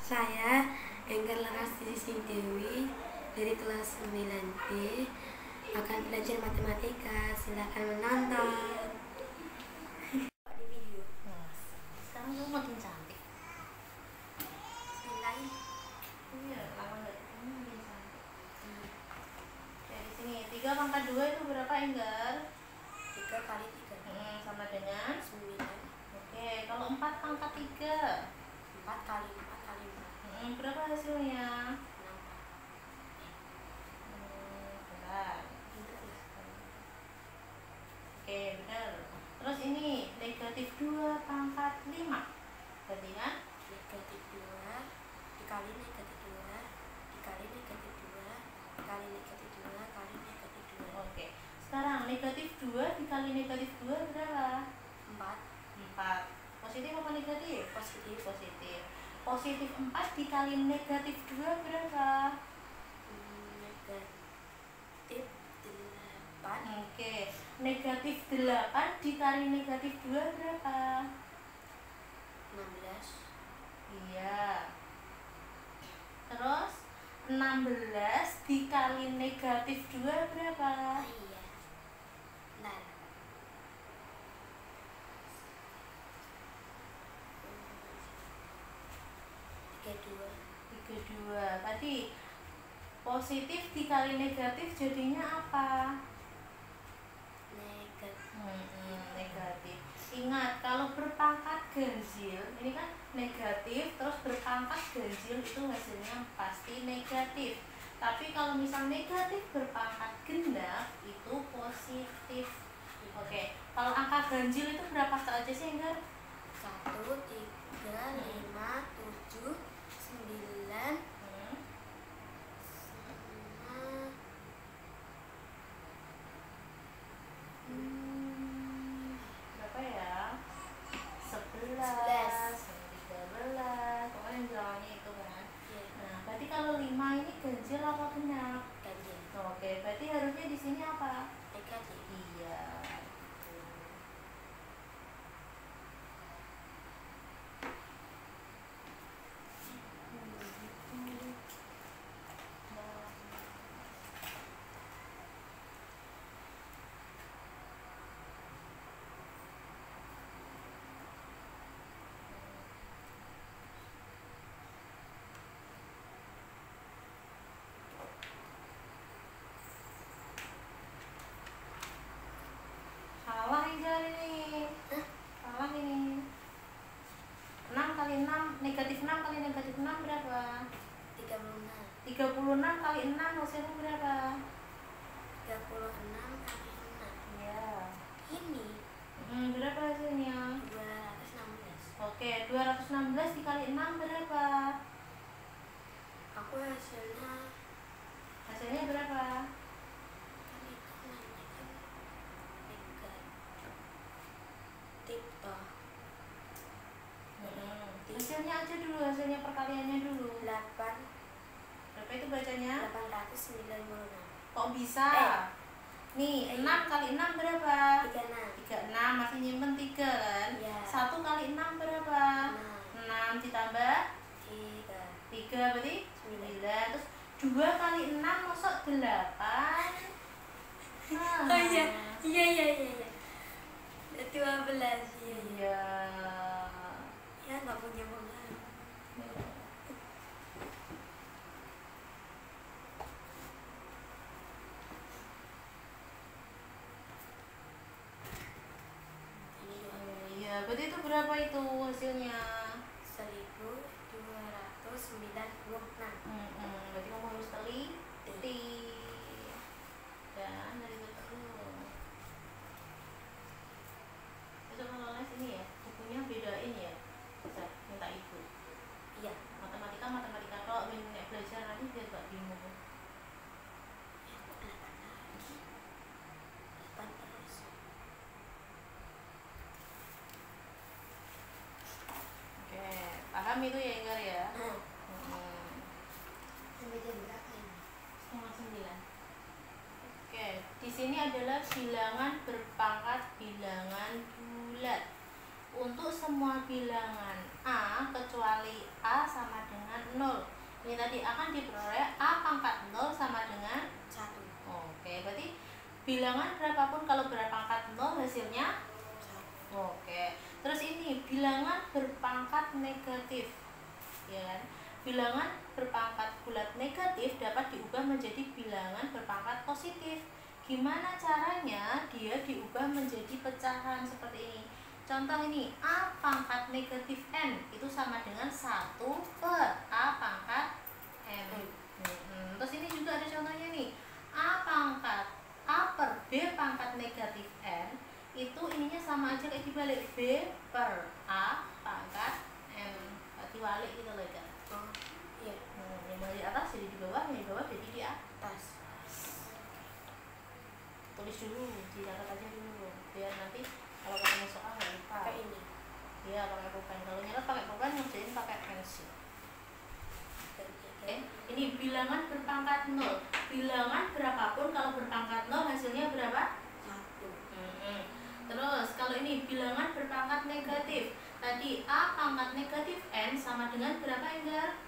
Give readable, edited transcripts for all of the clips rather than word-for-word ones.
Saya Enggar Larasati Dewi dari kelas 9D akan belajar matematika. Silakan menonton. Di video. Sekarang kamu makin cantik. Nilai. Iya, lama nggak ketemu makin cantik. Oke, di sini 3 pangkat 2 itu berapa, Enggar? 3 kali 3 Sama dengan 9. Oke, kalau 4 pangkat 3 4 kali 4 kali 4 berapa hasilnya? 6. Benar. Oke, benar. Terus ini negatif 2 pangkat 5 berarti kan? Negatif 2 dikali negatif 2 dikali negatif 2 dikali negatif 2 kali negatif 2. Oke, sekarang negatif 2 dikali negatif 2 berapa? 4. 4. Positif apa negatif? Positif. Positif. Positif 4 dikali negatif 2 berapa? Negatif 8. Oke, negatif 8 dikali negatif 2 berapa? 16. Iya. Terus 16 dikali negatif 2 berapa? Iya. Bentar. 32. Tadi positif dikali negatif jadinya apa? Negatif. Ingat, kalau berpangkat ganjil, ini kan negatif, terus berpangkat ganjil itu hasilnya pasti negatif. Tapi kalau misal negatif berpangkat genap itu positif. Oke, kalau angka ganjil itu berapa saja sih, Enggar? 1, 3, 5, 7, 9 Berapa ya? 11, 13, pokoknya bilangnya itu kan. Nah, berarti kalau 5 ini ganjil apa genap? ganjil. Oke, berarti harusnya di sini apa? Negatif. Iya. Salah, Enggar ini. Salah ini. 6 kali 6, negatif 6 kali negatif 6 berapa? 36. 36 kali 6 hasilnya berapa? 36 kali 6. Iya. Ini Berapa hasilnya? 216. Oke, 216 dikali 6 berapa? Aku hasilnya Hasilnya berapa? kan itu namanya kan negatif toh. Hasilnya aja dulu, hasilnya perkaliannya dulu. 8. Berapa itu bacanya? 896. Kok bisa? Nih, 6 kali 6 berapa? 36. 36, masih nyimpen 3 kan? Iya. 1 kali 6 berapa? 6 ditambah 3 berarti 9. Terus 2 kali 6 masuk 8. Oh iya. 12. Iya. Ya nggak punya pengaruh. Iya, berarti itu berapa itu hasilnya? 1296. Berarti kamu harus teliti. Dan dari itu terus. Besok kalau les ini ya, bukunya bedain ya. Bisa minta ibu. Iya. Matematika kok nenek belajar nanti biar gak bingung. Ya, 8 terus. Oke, paham itu ya, Enggar ya? Sampai jam berapa ini? 8:30. Oke, di sini adalah bilangan berpangkat bilangan bulat. Untuk semua bilangan A kecuali A sama dengan 0. Ini tadi akan diperoleh A pangkat 0 sama dengan 1. Oke, berarti bilangan berapapun kalau berpangkat 0 hasilnya 1. Oke. Terus ini bilangan berpangkat negatif. Ya kan? Bilangan berpangkat bulat negatif dapat diubah menjadi bilangan berpangkat positif. Gimana caranya dia diubah menjadi pecahan seperti ini? Contoh ini, A pangkat negatif N itu sama dengan 1 per A pangkat N. Terus ini juga ada contohnya nih, A per B pangkat negatif N itu ininya sama aja kayak dibalik, B per A pangkat N. Dibalik gitu loh kan. Oh iya. Yang di atas jadi di bawah, yang di bawah jadi di atas. Tulis dulu, dicatat aja dulu biar nanti kalau ketemu soal nggak lupa. Pakai ini. Iya, pakai pulpen. Kalau nyatet pakai pulpen, ngerjain pakai pensil. Oke, ini bilangan berpangkat 0. Bilangan berapapun kalau berpangkat 0 hasilnya berapa? 1. Terus kalau ini bilangan berpangkat negatif. Tadi A pangkat negatif N sama dengan berapa, Enggar?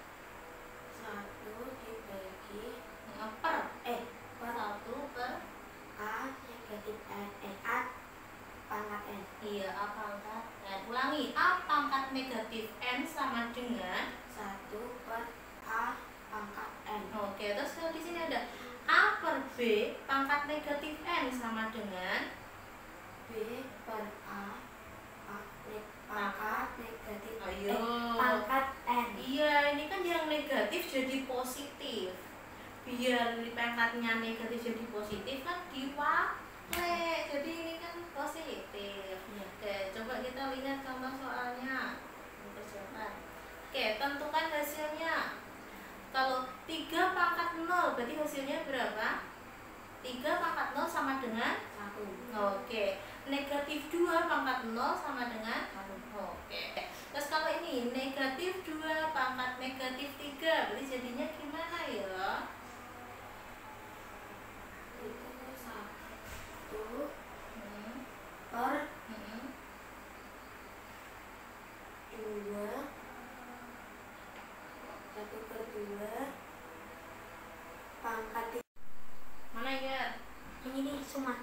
1 dibagi Per 1 per A negatif N. A pangkat N. Iya, A pangkat N. Ulangi, A pangkat negatif N sama dengan 1 per A pangkat N. Oke, terus kalau di sini ada A per B pangkat negatif N sama dengan B per A pangkat negatif pangkat N. Iya, ini kan yang negatif jadi positif. Biar di pangkatnya negatif jadi positif kan diwakil. Jadi ini kan positif. Oke, coba kita lihat contoh soalnya. Oke, tentukan hasilnya. Kalau 3 pangkat 0 berarti hasilnya berapa? 3 pangkat 0 sama dengan 1. Oke, negatif 2 pangkat 0 sama dengan 1. Oke. Terus kalau ini negatif 2 pangkat negatif 3 berarti jadinya gimana ya? Itu 1 per 2 1 per 2 pangkat 3. Mana ya? Ini nih cuma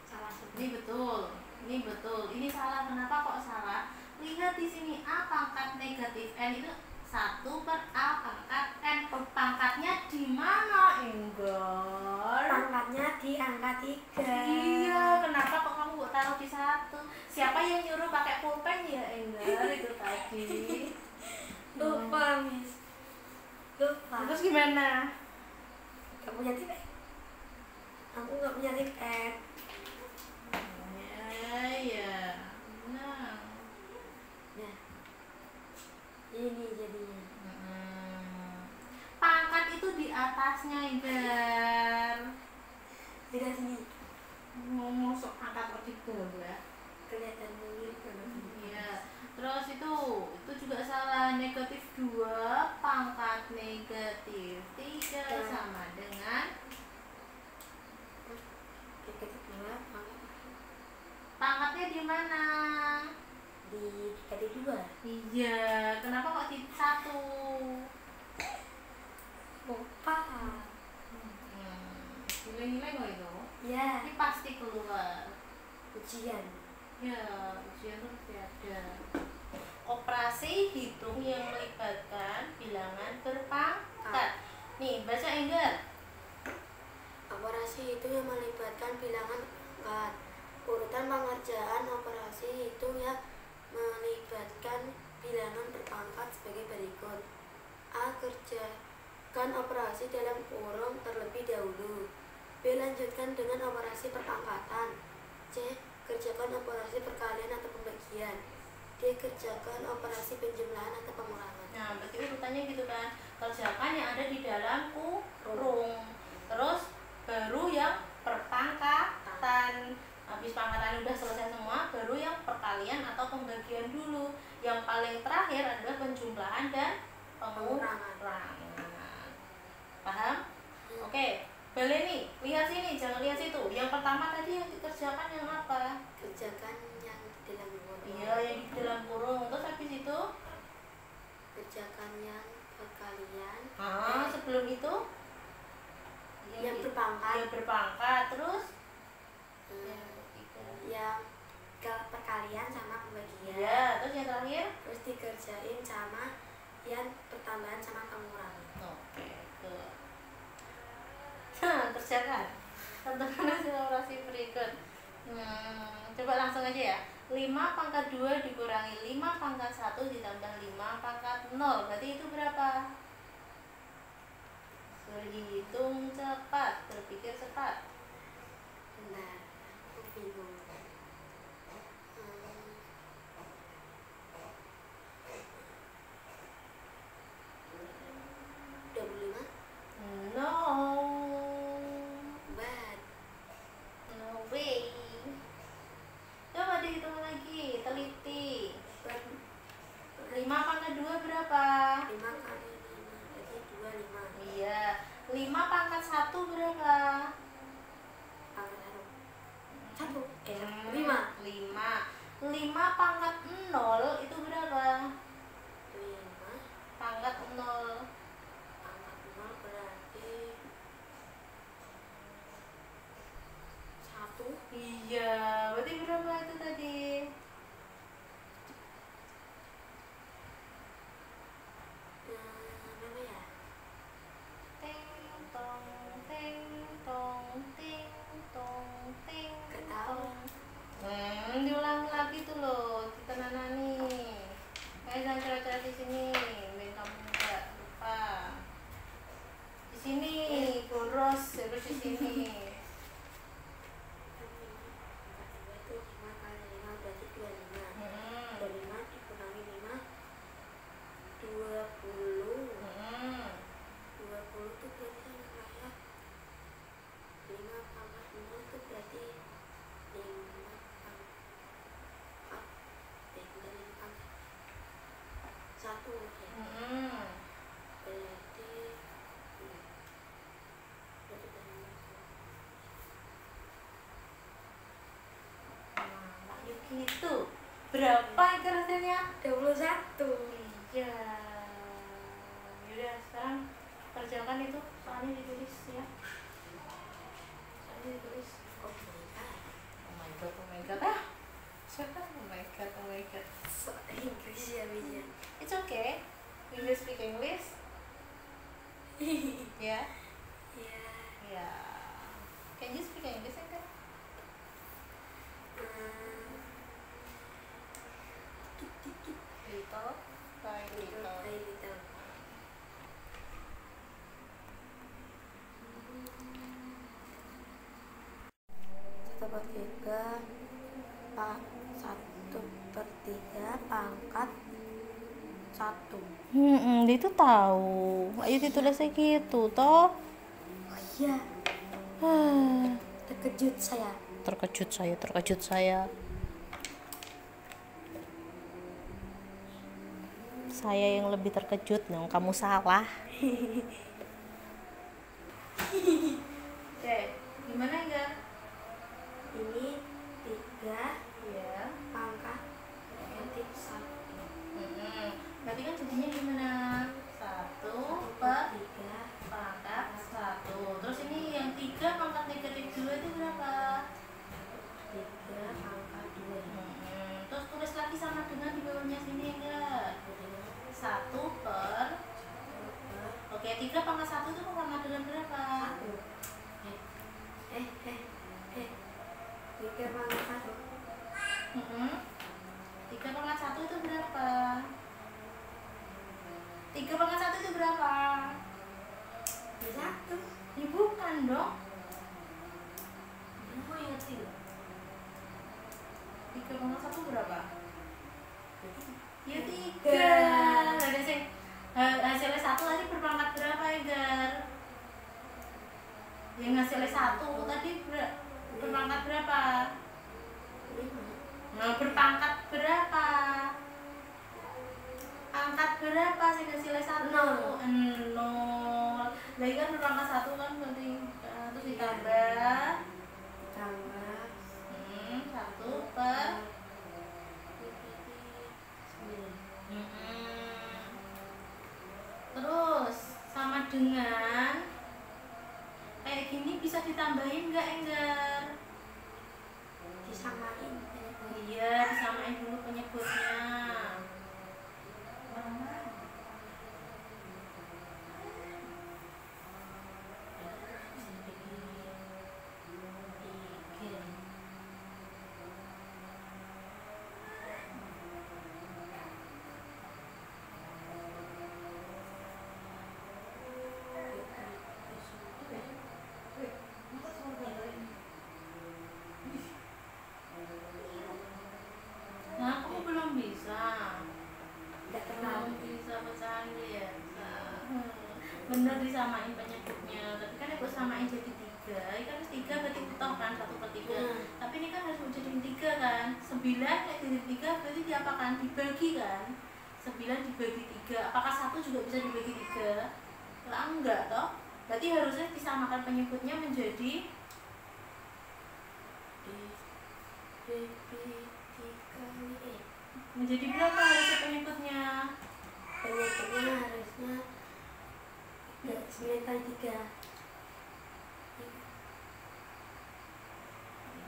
salah Ini betul. Ini betul. Ini salah. Kenapa kok salah? Lihat di sini A pangkat negatif N itu 1 per A pangkat N. Pangkatnya di mana, Enggar? pangkatnya di angka 3. Iya, kenapa kok kamu buat taruh di 1? Siapa yang nyuruh pakai pulpen ya, Enggar? Itu tadi. Lupa, Miss. Lupa. Terus gimana? Gak punya tip. Aku gak punya tip. Ya. Nah. Nah, ini jadinya. Pangkat itu di atasnya, Enggar. Beda sini. Ngomong sok angkat kok di bawah. Kelihatan mirip kalau sini. Iya. Terus itu juga salah. Negatif 2 pangkat negatif 3 sama dengan Negatif 2 pangkatnya di mana? di negatif 2. Iya. Kenapa kok di 1? Lupa. Nilai-nilai kok itu? Ya, Ini pasti keluar. ujian. Ya, ujian tuh pasti ada. Operasi hitung yang melibatkan bilangan berpangkat. Nih, baca, Enggar. Operasi itu yang melibatkan bilangan pangkat. Urutan pengerjaan operasi itu yang melibatkan bilangan berpangkat sebagai berikut. A. Kerjakan operasi dalam kurung terlebih dahulu. B. Lanjutkan dengan operasi perpangkatan. C. Kerjakan operasi perkalian atau pembagian. D. Kerjakan operasi penjumlahan atau pengurangan. Nah, berarti urutannya gitu kan. Kerjakan yang ada di dalam kurung. Terus baru yang perpangkatan. Habis pangkatan udah selesai semua, baru yang perkalian atau pembagian dulu. Yang paling terakhir adalah penjumlahan dan pengurangan. Paham? Oke, balik nih, lihat sini, jangan lihat situ. Yang pertama tadi yang dikerjakan yang apa? Kerjakan yang di dalam kurung. Iya, yang di dalam kurung. Terus habis itu Kerjakan yang perkalian sebelum itu yang berpangkat. yang berpangkat. Terus Hmm, yang ketiga yang perkalian sama pembagian. ya, terus yang terakhir Terus dikerjain sama yang pertambahan sama pengurangan. oke, tuh. Nah, kerjakan tentukan hasil operasi berikut. Coba langsung aja ya. 5 pangkat 2 dikurangi 5 pangkat 1 ditambah 5 pangkat 0, berarti itu berapa? Berhitung cepat, berpikir cepat. Bentar, aku bingung. 25? No, Bad. no way. Coba dihitung lagi, teliti. 5 pangkat 2 berapa? 5 kali 5 berarti 25. Iya. 5 pangkat 1 berapa? Pangkat 1. 5. 5 pangkat 0 itu berapa? 5 Pangkat 0. pangkat 0 berarti 1. Iya, berarti berapa itu tadi? Berapa ya? Ting tong ting tong ting tong ting Gak tahu. tong. Diulang lagi tuh loh, kita nanani. Kayak jangan cerah-cerah di sini, biar kamu nggak lupa. Di sini, boros harus di sini. 5 kali 5 berarti 25. 25 dikurangi 5 20. 20 itu berarti sama kayak 5 pangkat 0 itu berarti 5 pangkat bukan 5 pangkat 1 ya. Berarti Nah, yuk gitu. Berapa itu hasilnya? 21. Iya. Yaudah, sekarang kerjakan itu, soalnya ditulis ya. Soalnya ditulis. Oh my god. Oh my god, oh my god. Ah, siapa? Oh my god, oh my god. So Inggris ya Bija. It's okay. We will speak English. Ya. Ya. Ya. Can you speak English, Angga? Little by little. By little. Satu per tiga pak 1/3 pangkat 1. Itu tahu. Ayo ditulisnya gitu, toh. Oh iya, terkejut saya. Terkejut saya. Saya yang lebih terkejut, dong. Kamu salah. Oke, gimana enggak? Ini 3 Ya. pangkat ketik 1. Berarti kan jadinya gimana? 1/3 pangkat 1. Terus ini yang 3 pangkat negatif 2 itu berapa? 3 pangkat 2. Terus tulis lagi sama dengan di bawahnya sini enggak? 1 per. Oke, 3 pangkat 1 itu sama dengan berapa? 3 pangkat 1. 3 pangkat 1 itu berapa? 3 pangkat 1 itu berapa? 1. Ya bukan dong. Oh ya kecil. 3 pangkat 1 berapa? Ya 3. Ada sih. Hasilnya 1 tadi berpangkat berapa, Edgar? Yang hasilnya 1 tadi berpangkat berapa? 5. Nah, berpangkat berapa? Angkat berapa sih hasilnya 1? 0. 0. Lagi kan berpangkat 1 kan berarti terus ditambah 1 per. Terus sama dengan kayak gini bisa ditambahin nggak Enggar? Disamain. Iya, disamain dulu penyebutnya. Nah, kamu belum bisa. Nggak terlalu. Belum bisa pecahin biasa. Bener disamain penyebutnya, tapi kan aku samain jadi 3. Ini kan 3 berarti toh kan 1/3. Tapi ini kan harus jadi 3 kan. 9 jadi 3 berarti diapakan? Dibagi kan. 9 dibagi 3. Apakah 1 juga bisa dibagi 3? Lah enggak toh. Berarti harusnya disamakan penyebutnya menjadi menjadi berapa harusnya penyebutnya? Penyebutnya harusnya 9 kali 3.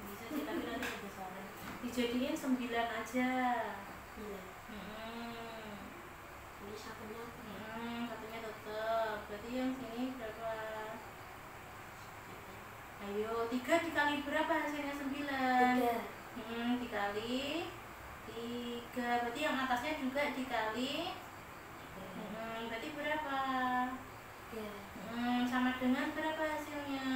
Bisa sih, tapi nanti kebesaran. Dijadiin 9 aja. Iya. Ini satunya Satunya tetap. Berarti yang sini berapa? Ayo, 3 dikali berapa hasilnya 9? 3. Dikali 3. Berarti yang atasnya juga dikali. Berarti berapa? Ya. Sama dengan berapa hasilnya?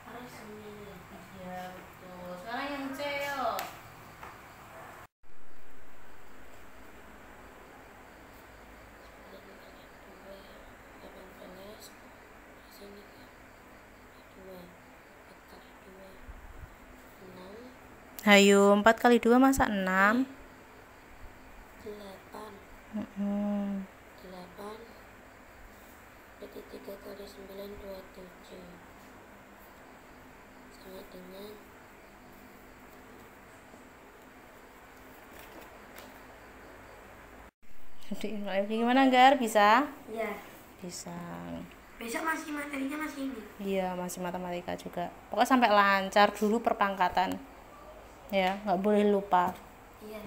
Harus 9. Iya, betul. Sekarang yang C yuk. Hayu, 4 kali 2 masa 6? 8. 8. Berarti 3 kali 9 27. Sama dengan Gimana Gar? Bisa? ya. Bisa. Besok masih materinya masih ini. Iya, masih matematika juga. Pokoknya sampai lancar dulu perpangkatan. Ya, nggak boleh lupa. Iya.